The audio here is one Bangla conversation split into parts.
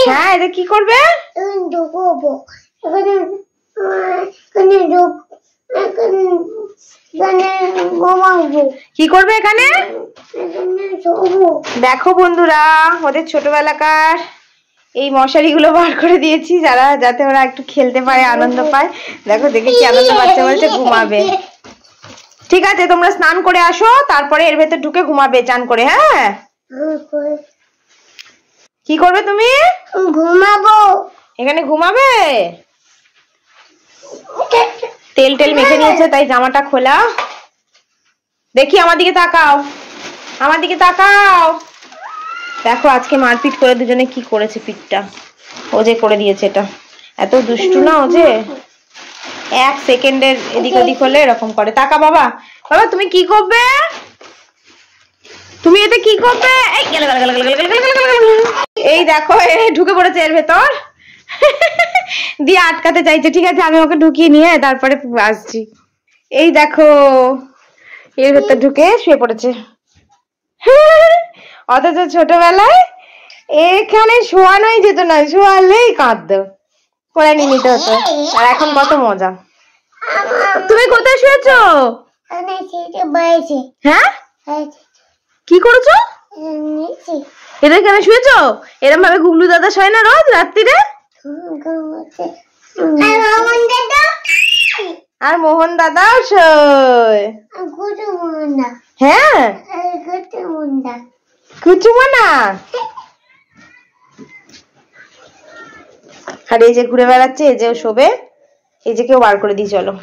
হ্যাঁ, এটা কি করবে? কি করবে এখানে? দেখো বন্ধুরা, ওদের ছোটবেলাকার এই মশারিগুলো বার করে দিয়েছি যাতে ওরা একটু খেলতে পারে, আনন্দ পায়। দেখো দেখে কি আনন্দ পাচ্ছে, বলছে ঘুমাবে। ঠিক আছে, তোমরা স্নান করে আসো, তারপরে এর ভেতর ঢুকে ঘুমাবে চান করে। হ্যাঁ, কি করবে তুমি? ঘুমাবো। এখানে ঘুমাবে? তেল টেল মেখে নিয়েছে তাই জামাটা খোলা। দেখি আমার দিকে তাকাও, আমার দিকে তাকাও। দেখো আজকে মারপিট করে দুজনে কি করেছে। পিঠটা ও যে করে দিয়েছে। এটা এত দুষ্টু না ও, যে 1 সেকেন্ডের এদিক ওদিক হলে এরকম করে। তাকা বাবা, বাবা তুমি কি করবে? তুমি এতে কি করবে? এই দেখো ঢুকে পড়েছে এর ভেতর, দিয়ে আটকাতে চাইছে। ঠিক আছে, আমি ওকে ঢুকিয়ে নিয়ে তারপরে আসছি। এই দেখো এর ভেতর ঢুকে শুয়ে পড়েছে। অথচ ছোটবেলায় এখানে শোয়ানোই যেত না, শোয়ালেই কাঁদতো, কোলে নিয়ে নিতে হতো। আর এখন কত মজা। তুমি কোথায় শুয়েছো? হ্যাঁ, কি করেছো? এটা কেন শুয়েছো? এরকম ভাবে গুগলু দাদা শোয় না রোজ রাত্রিরে? আর মোহন দাদাও শোয়। হ্যাঁ, কুচুমনা। আর এই যে ঘুরে বেড়াচ্ছে, এই যে শোবে, এই যে কেউ বার করে দিই। চলো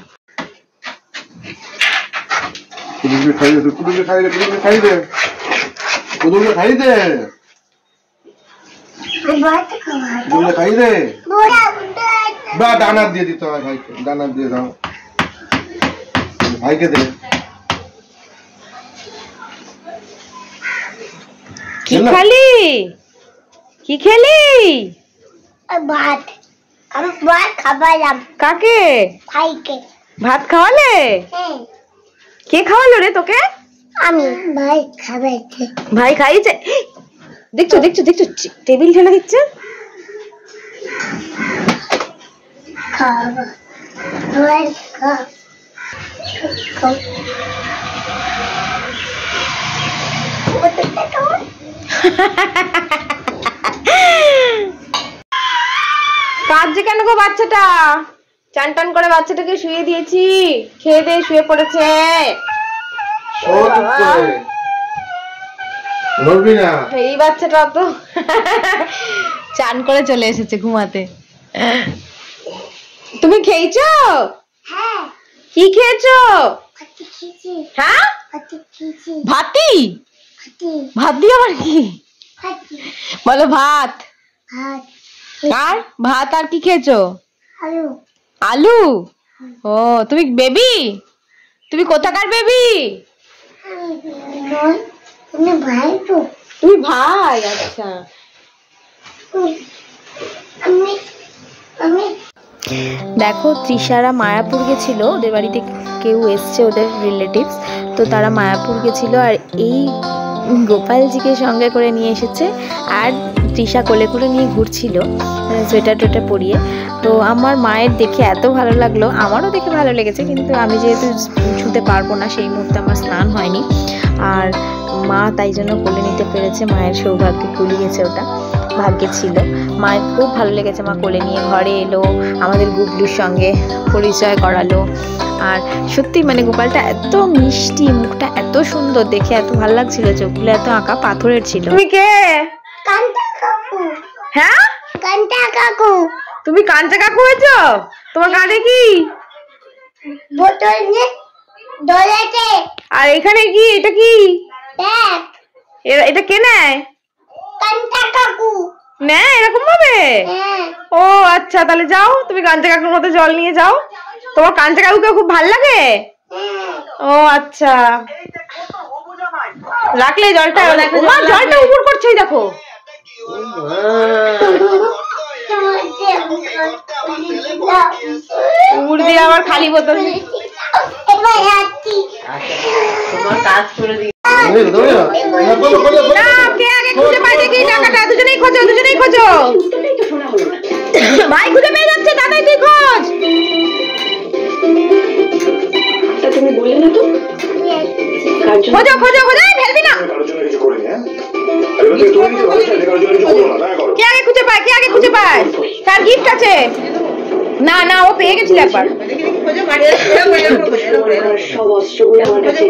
দানা দিয়ে দিতে হয় ভাইকে, দানা দিয়ে দাও ভাইকে দে। কি খালি? কি খেলি? ভাত। আমি ভাত খাওয়ালাম। কাকে? ভাইকে। ভাত খাওয়ালে? হ্যাঁ। কে খাওয়ালো রে তোকে? আমি। ভাই খাওয়াইছে। ভাই খাইয়েছে? দেখছো দেখছো দেখছো, টেবিল ঠেলে দিচ্ছে। খাওয়া ভাই খাও। কাঁদছে কেন গো বাচ্চাটা? চান টান করে বাচ্চাটাকে শুয়ে দিয়েছি, খেয়ে দিয়ে শুয়ে পড়েছে। এই বাচ্চাটা তো চান করে চলে এসেছে ঘুমাতে। তুমি খেয়েছো? হ্যাঁ। কি খেয়েছো? হ্যাঁ, ভাতি। ভাত দিয়ে আবার কি বলো? ভাত। আর ভাত আর কি খেয়েছো? আলু। আলু? ও, তুমি বেবি? তুমি কোথাকার বেবি? তুমি ভাই তো? তুমি ভাই? আচ্ছা। দেখো তৃষারা মায়াপুর গেছিল, ওদের বাড়িতে কেউ এসছে, ওদের রিলেটিভস, তো তারা মায়াপুর গেছিল। আর এই গোপালজিকে সঙ্গে করে নিয়ে এসেছে, আর তৃষা কোলে করে নিয়ে ঘুরছিল সোয়েটার টোয়েটার পরিয়ে। তো আমার মায়ের দেখে এত ভালো লাগলো, আমারও দেখে ভালো লেগেছে, কিন্তু আমি যেহেতু ছুঁতে পারবো না, সেই মুহূর্তে আমার স্নান হয়নি। আর মা তাই জন্য কোলে নিতে পেরেছে, মায়ের সৌভাগ্যে কুলিয়েছে, ওটা ভাগ্যে ছিল। মায়ের খুব ভালো লেগেছে, মা কোলে নিয়ে ঘরে এলো, আমাদের গুবলুর সঙ্গে পরিচয় করালো। আর সত্যি মানে গোপালটা এত মিষ্টি, মুখটা এত সুন্দর, দেখে এত ভালো লাগছিল, চোখগুলো এত আঁকা পাথরের ছিল। তুমি কে? কান্তা কাকু। হ্যাঁ, কান্তা কাকু। তুমি কাঞ্চা কাকু হয়েছো? তোমার কাঁধে কি? বোতল নিয়ে দোলাতে। আর এখানে কি? এটা কি? ব্যাগ। এটা কে নেয়? কান্তা কাকু নেয় এরকম ভাবে? হ্যাঁ। ও আচ্ছা, তাহলে যাও তুমি কাঞ্চা কাকুর মতো জল নিয়ে যাও। তোমার কাঞ্চা কাকুকে খুব ভালো লাগে? ও আচ্ছা, রাখলে জলটা। জলটা উপর করছেই দেখো। উপর দিয়ে আবার খালি বোতল। এবার যাচ্ছি। তোমার কাজ করে দিই। না কে আগে খুঁজে পায় দেখি টাকাটা, দুজনেই খোঁজো দুজনেই খোঁজো। ভাই খুঁজে পেয়ে যাচ্ছে, দাদাই তুই খোঁজ। তুমি বললে না তো খোঁজো খোঁজো খোঁজো, ফেলবি না। কে আগে খুঁজে পায়, কে আগে খুঁজে পায়, তার গিফট আছে। না না ও পেয়ে গেছিল একবার। সব অস্ত্রগুলো আমার কাছে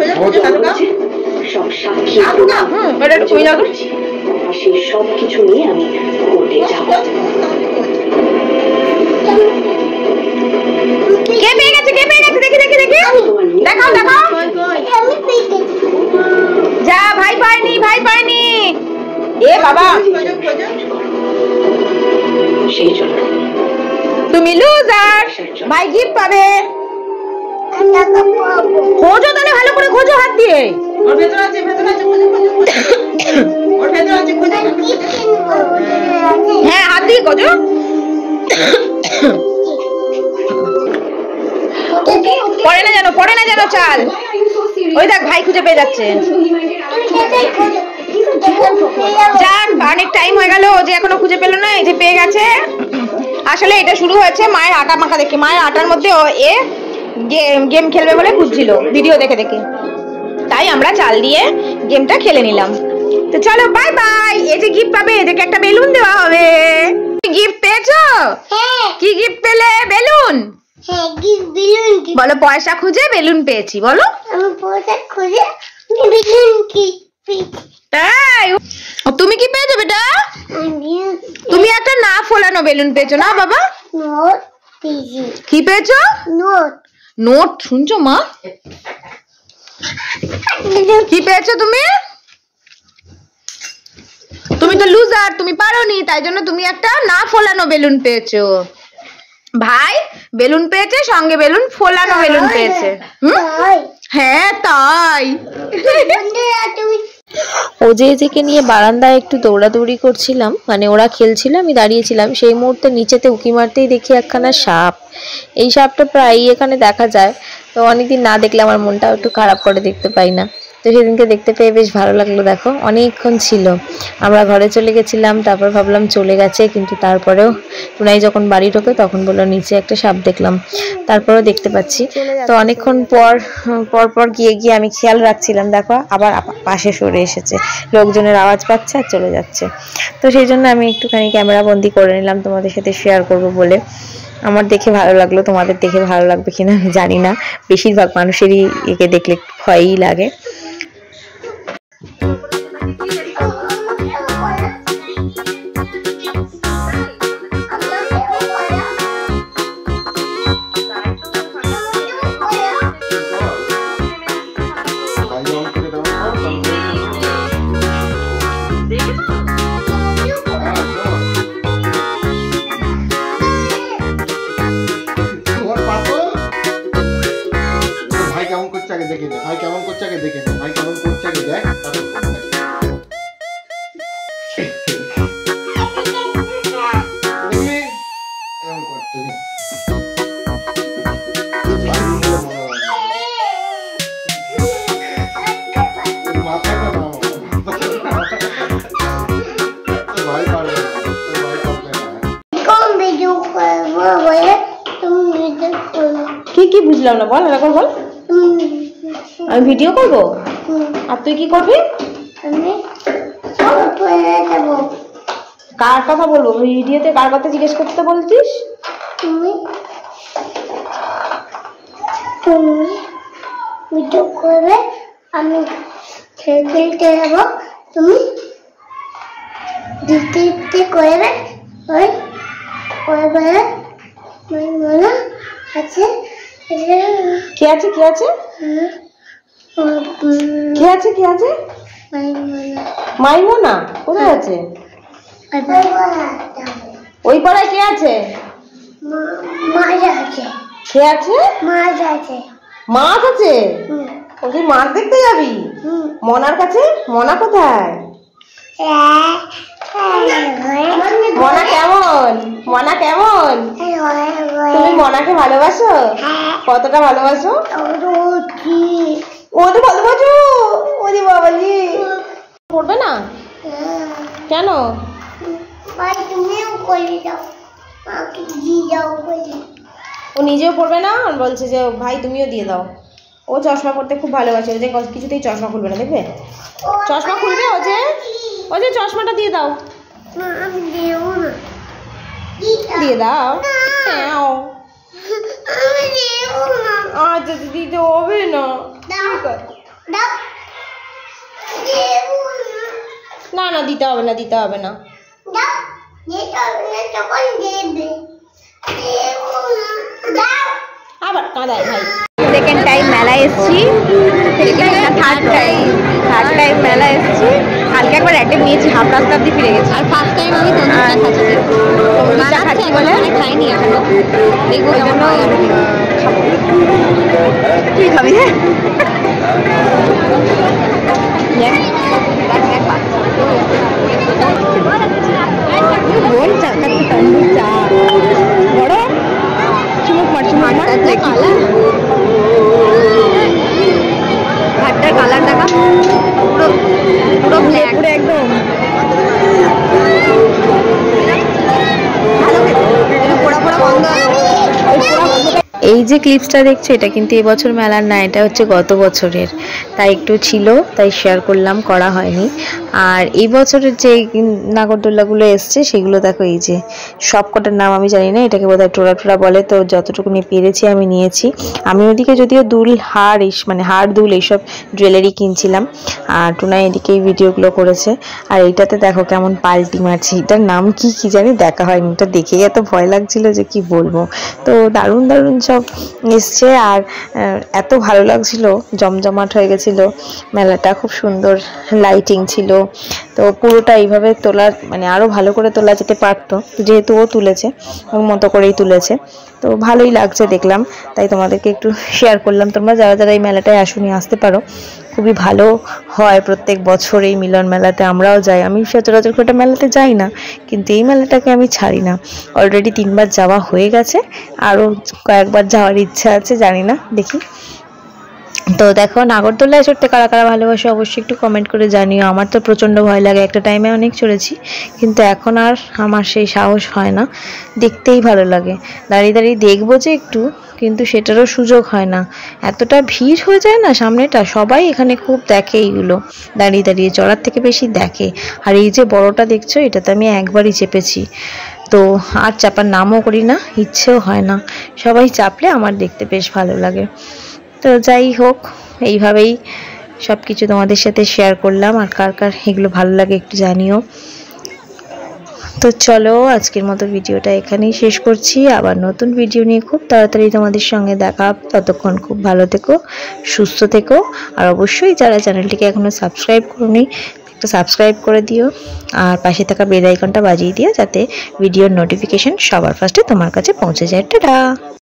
সব সাক্ষী সেই সব কিছু নিয়ে আমি কোর্টে যাব। কে পেয়ে গেছে, কে পেয়ে গেছে, দেখি দেখি দেখি, দেখাও দেখাও। যা, ভাই পায়নি, ভাই পায়নি। এ বাবা, সেই জন্য তুমি লুজার, ভাই গিফট পাবে। খোঁজো তাহলে, ভালো করে খোঁজো হাত দিয়ে। ওর ভেতর আছে, ভেতর আছে, খোঁজো খোঁজো খোঁজো, ওর ভেতর আছে, খোঁজো। হ্যাঁ হাত দিয়ে খোঁজো। পড়ে না জানো, পড়ে না জানো চাল। ওই দেখ ভাই খুঁজে পেয়ে যাচ্ছে। যাক, অনেক টাইম হয়ে গেল, ও যে এখনো খুঁজে পেল না, এই যে পেয়ে গেছে। আসলে এটা শুরু হয়েছে মায়ের আটা মাখা দেখে, মায়ের আটার মধ্যে এ গেম খেলবে বলে খুঁজছিল ভিডিও দেখে দেখে, তাই আমরা চাল দিয়ে গেমটা খেলে নিলাম। তো চলো বাই বাই। এই যে গিফট পাবে, এদেরকে একটা বেলুন দেওয়া হবে। গিফট পেয়েছো? কি গিফট পেলে? বেলুন। বলো পয়সা খুঁজে বেলুন পেয়েছি, বলো। আমি পয়সা খুঁজে বেলুন কি তাই তুমি কি পেয়েছো বেটা? তুমি একটা না ফোলানো বেলুন পেয়েছো না বাবা? নোট পেয়েছি। কি পেয়েছো? নোট। নোট। শুনছো মা? কি পেয়েছো তুমি? তুমি তো লুজার, তুমি পারোনি, তাই জন্য তুমি একটা না ফোলানো বেলুন পেয়েছো। ভাই বেলুন পেয়েছে, সঙ্গে বেলুন ফোলানো বেলুন পেয়েছে। হ্যাঁ তাই। ওজেকে নিয়ে বারান্দায় একটু দৌড়াদৌড়ি করছিলাম, মানে ওরা খেলছিল, আমি দাঁড়িয়েছিলাম। সেই মুহূর্তে নিচেতে উঁকি মারতেই দেখি একখানা সাপ। এই সাপটা প্রায়ই এখানে দেখা যায়, তো অনেকদিন না দেখলে আমার মনটা একটু খারাপ করে, দেখতে পাই না। তো সেদিনকে দেখতে পেয়ে বেশ ভালো লাগলো। দেখো অনেকক্ষণ ছিল, আমরা ঘরে চলে গেছিলাম, তারপর ভাবলাম চলে গেছে, কিন্তু তারপরেও টুনাই যখন বাড়ি ঢোকে তখন বললো নিচে একটা সাপ দেখলাম, তারপরেও দেখতে পাচ্ছি। তো অনেকক্ষণ পর পর গিয়ে আমি খেয়াল রাখছিলাম, দেখো আবার পাশে সরে এসেছে, লোকজনের আওয়াজ পাচ্ছে আর চলে যাচ্ছে। তো সেই জন্য আমি একটুখানি ক্যামেরা বন্দি করে নিলাম তোমাদের সাথে শেয়ার করব বলে। আমার দেখে ভালো লাগলো, তোমাদের দেখে ভালো লাগবে কিনা আমি জানি না, বেশিরভাগ মানুষেরই একে দেখলে ভয়ই লাগে। ভাই কেমন করছে আগে দেখে নে, ভাই কেমন করছে আগে দেখে নে, ভাই কেমন করছে আগে দেখ। এরকম করতে মাথায় না ভাই পারবে না, ভাই পারবে না। কোন ভিডিও করবো বলে তুমি ভিডিও করো। কি কি বুঝলাম না, বল এরকম বল। আমি ভিডিও করব, আর তুই কি করবি? আমি উপরে যাবো। কার কথা বলবো ভিডিওতে? কার কথা জিজ্ঞেস করতে বলছিস? তুমি তুমি ভিডিও করবে, আমি খেলতে যাবো, তুমি দিতে করবে। ওই করবে মনে আছে? কে আছে? কে আছে? কে আছে? কে আছে? মাইমোনা কোথায় আছে? ওই পাড়ায় কে আছে? মাছ আছে। কে আছে? মাছ আছে। মাছ আছে? তুই মাছ দেখতে যাবি মনার কাছে? মনা কোথায়? মনা কেমন? মনা কেমন? তুমি মনাকে ভালোবাসো? কতটা ভালোবাসো? ও তো ভালোবাসো। ও ওরে বাবালি পড়বে না কেন? ভাই তুমিও করে দাও, মাকে দিয়ে দাও করে। ও নিজেও পড়বে না আর বলছে যে ভাই তুমিও দিয়ে দাও। ও চশমা পড়তে খুব ভালোবাসে, ও যে কিছুতেই চশমা খুলবে না, দেখবে চশমা খুলবে ও যে চশমাটা দিয়ে দাও। মা আমি দেবো না, দিয়ে দাও। দাও আমি দেবো না। আচ্ছা দিতে হবে না। দাও দাও, দেবো না। না না দিতে হবে না, দিতে হবে না। দাও যেটা হবে তখন দেবে, দেবো না। দাও আবার কাঁদায় ভাই। সেকেন্ড টাইম মেলায় এসেছি, থার্ড টাইম মেলায় এসেছি। কালকে একবার অ্যাটেম্প নিয়েছি, হাফ রাস্তা অব্দি ফিরে গেছি। আর ফার্স্ট টাইম আমি তন্দুরিটা খাচ্ছি বলে খাইনি এখনো, দেখবো কেমন হয়। তুই খাবি? বোন চা খাচ্ছি, তন্দুর চা বড় চুমুক মার চুমুক মার দেখি ভাতটার কালার দেখা, পুরো পুরো ব্ল্যাক, পুরো একদম ভালো খেতে, পোড়া পোড়া গন্ধ। এই যে ক্লিপসটা দেখছো এটা কিন্তু এবছর মেলার না, এটা হচ্ছে গত বছরের, তাই একটু ছিল তাই শেয়ার করলাম, করা হয়নি। আর এই বছরের যে নাগরদোল্লাগুলো এসছে সেগুলো দেখো, এই যে সব কটার নাম আমি জানি না, এটাকে বোধহয় টোরা টোরা বলে, তো যতটুকু পেরেছি আমি নিয়েছি। আমি ওদিকে যদিও দুল হার মানে হার দুল এইসব জুয়েলারি কিনছিলাম, আর টুনাই এদিকে এই ভিডিওগুলো করেছে। আর এইটাতে দেখো কেমন পাল্টি মারছে, এটার নাম কি জানি দেখা হয়নি, এটা দেখে এত ভয় লাগছিল যে কি বলবো। তো দারুণ দারুণ সব এসছে, আর এত ভালো লাগছিল, জমজমাট হয়ে গেছিল মেলাটা, খুব সুন্দর লাইটিং ছিল। তো পুরোটা এইভাবে তোলা মানে আরও ভালো করে তোলা যেতে পারতো, যেহেতু ও তুলেছে ওর মতো করেই তুলেছে, তো ভালোই লাগছে দেখলাম, তাই তোমাদেরকে একটু শেয়ার করলাম। তোমরা যারা যারা এই মেলাটায় আসুনি আসতে পারো, খুবই ভালো হয় প্রত্যেক বছর এই মিলন মেলাতে, আমরাও যাই। আমি সচরাচর একটা মেলাতে যাই না, কিন্তু এই মেলাটাকে আমি ছাড়ি না। অলরেডি 3 বার যাওয়া হয়ে গেছে, আরও কয়েকবার যাওয়ার ইচ্ছা আছে, জানি না দেখি। তো দেখো নাগরদোল্লায় চড়তে কারা কারা ভালোবাসে অবশ্যই একটু কমেন্ট করে জানিও। আমার তো প্রচণ্ড ভয় লাগে, একটা টাইমে অনেক চড়েছি, কিন্তু এখন আর আমার সেই সাহস হয় না, দেখতেই ভালো লাগে। দাঁড়িয়ে দাঁড়িয়ে দেখবো যে একটু, কিন্তু সেটারও সুযোগ হয় না, এতটা ভিড় হয়ে যায় না সামনেটা, সবাই এখানে খুব দেখে এইগুলো, দাঁড়িয়ে দাঁড়িয়ে চড়ার থেকে বেশি দেখে। আর এই যে বড়টা দেখছো, এটাতে আমি একবারই চেপেছি, তো আর চাপার নামও করি না, ইচ্ছেও হয় না, সবাই চাপলে আমার দেখতে বেশ ভালো লাগে। তো যাই হোক, এইভাবেই সব কিছু তোমাদের সাথে শেয়ার করলাম, আর কার কার এগুলো ভালো লাগে একটু জানিও। তো চলো আজকের মতো ভিডিওটা এখানেই শেষ করছি, আবার নতুন ভিডিও নিয়ে খুব তাড়াতাড়ি তোমাদের সঙ্গে দেখা। ততক্ষণ খুব ভালো থেকো, সুস্থ থেকো, আর অবশ্যই যারা চ্যানেলটিকে এখনো সাবস্ক্রাইব করোনি একটা সাবস্ক্রাইব করে দিও, আর পাশে থাকা বেল আইকনটা বাজিয়ে দিও, যাতে ভিডিওর নোটিফিকেশন সবার ফার্স্টে তোমার কাছে পৌঁছে যায়। টাটা।